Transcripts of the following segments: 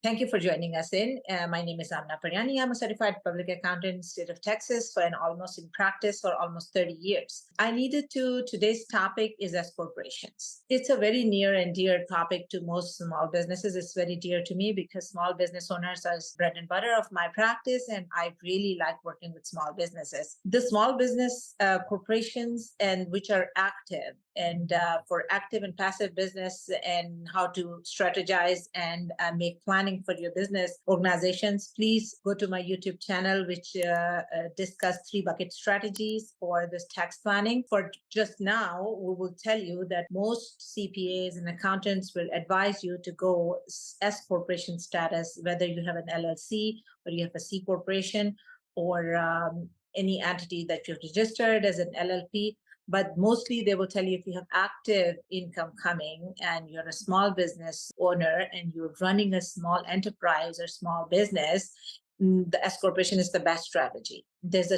Thank you for joining us in. My name is Amna Paryani. I'm a certified public accountant in the state of Texas for an almost in practice for almost 30 years. I needed to, today's topic is S corporations. It's a very near and dear topic to most small businesses. It's very dear to me because small business owners are bread and butter of my practice, and I really like working with small businesses. The small business corporations and which are active and for active and passive business and how to strategize and make planning for your business organizations, please go to my YouTube channel, which discuss three bucket strategies for this tax planning. For just now, we will tell you that most CPAs and accountants will advise you to go S corporation status, whether you have an LLC or you have a C corporation or any entity that you've registered as an LLP. But mostly they will tell you if you have active income coming and you're a small business owner and you're running a small enterprise or small business, the S corporation is the best strategy. There's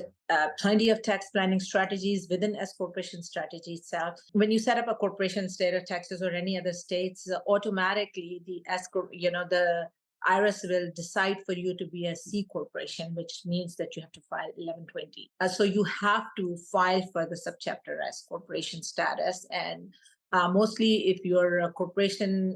plenty of tax planning strategies within S corporation strategy itself. When you set up a corporation, state of Texas or any other states, automatically the S corp, the IRS will decide for you to be a C corporation, which means that you have to file 1120. So you have to file for the subchapter S corporation status. And mostly if your corporation,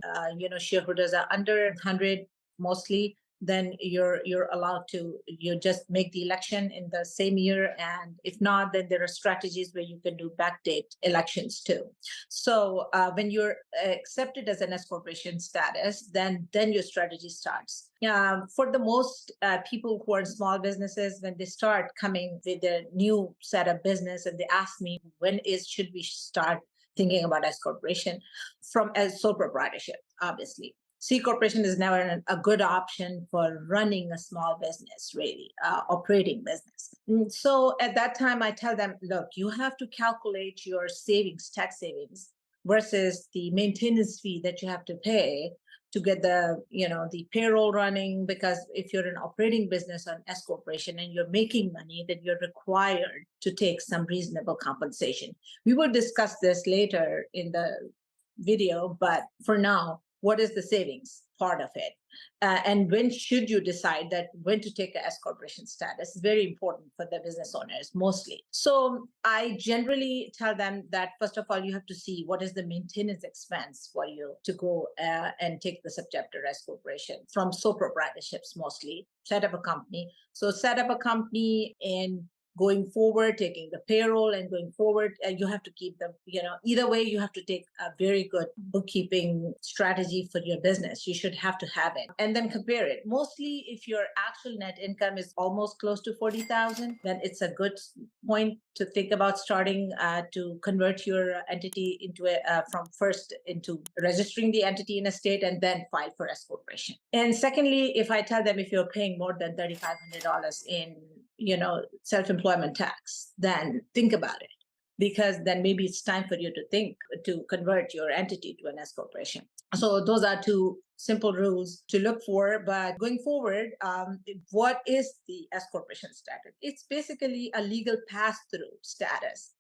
shareholders are under 100, mostly, then you're allowed to just make the election in the same year, and if not, then there are strategies where you can do backdate elections too. So when you're accepted as an S corporation status, then your strategy starts. For the most people who are small businesses, when they start coming with a new set of business, and they ask me should we start thinking about S corporation, from as sole proprietorship, obviously. C corporation is never a good option for running a small business, really, operating business. So at that time, I tell them, look, you have to calculate your savings, tax savings, versus the maintenance fee that you have to pay to get the payroll running. Because if you're an operating business on S corporation and you're making money, then you're required to take some reasonable compensation. We will discuss this later in the video, but for now, what is the savings part of it? And when should you decide that when to take a S corporation status? Is very important for the business owners mostly. So I generally tell them that first of all, you have to see what is the maintenance expense for you to go and take the subchapter S corporation from sole proprietorships mostly. Set up a company. So set up a company and going forward, taking the payroll and going forward, you have to keep them, either way, you have to take a very good bookkeeping strategy for your business. You should have to have it and then compare it. Mostly if your actual net income is almost close to 40,000, then it's a good point to think about starting to convert your entity from first into registering the entity in a state and then file for S corporation. And secondly, if I tell them if you're paying more than $3,500 in self-employment tax, then think about it, because then maybe it's time for you to think to convert your entity to an S corporation. So those are two simple rules to look for. But going forward, what is the S corporation status? It's basically a legal pass-through status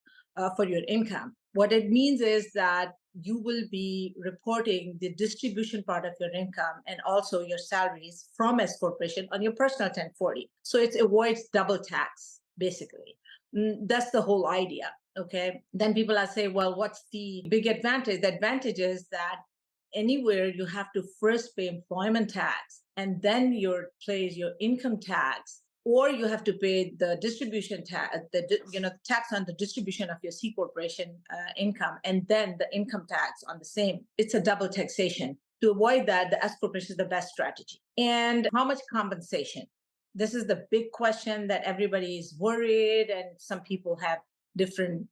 for your income. What it means is that you will be reporting the distribution part of your income and also your salaries from S corporation on your personal 1040. So it avoids double tax, basically. That's the whole idea. Okay. Then people are saying, well, what's the big advantage? The advantage is that anywhere you have to first pay employment tax and then your income tax, or you have to pay the distribution tax, the tax on the distribution of your C corporation income, and then the income tax on the same. It's a double taxation. To avoid that, the S corporation is the best strategy. And how much compensation? This is the big question that everybody is worried, and some people have different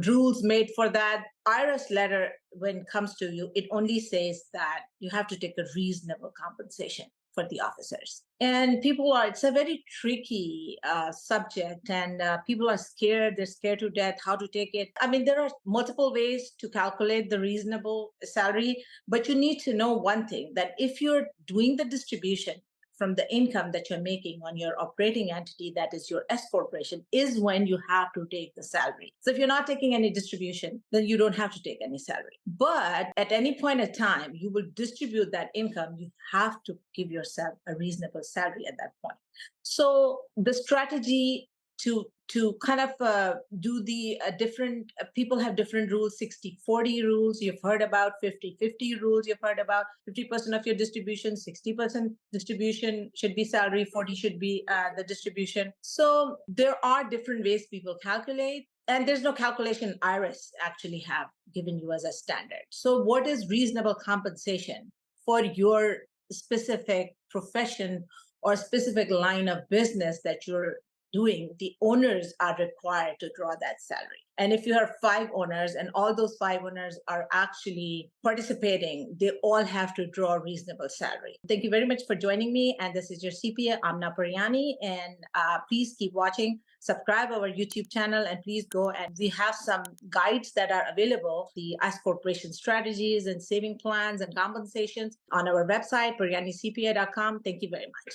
rules made for that. IRS letter, when it comes to you, it only says that you have to take a reasonable compensation for the officers. And it's a very tricky subject, and people are scared. They're scared to death how to take it. I mean, there are multiple ways to calculate the reasonable salary, but you need to know one thing, that if you're doing the distribution from the income that you're making on your operating entity, that is your S corporation, is when you have to take the salary. So if you're not taking any distribution, then you don't have to take any salary. But at any point in time, you will distribute that income. You have to give yourself a reasonable salary at that point. So the strategy to kind of do the different people have different rules, 60-40 rules. You've heard about 50-50 rules. You've heard about 50% of your distribution, 60% distribution should be salary, 40 should be the distribution. So there are different ways people calculate, and there's no calculation IRS actually have given you as a standard. So what is reasonable compensation for your specific profession or specific line of business that you're doing? The owners are required to draw that salary. And if you have 5 owners and all those 5 owners are actually participating, they all have to draw a reasonable salary. Thank you very much for joining me. And this is your CPA Amna Paryani. And please keep watching, subscribe our YouTube channel, and please go, and we have some guides that are available, the S corporation strategies and saving plans and compensations on our website, paryanicpa.com. Thank you very much.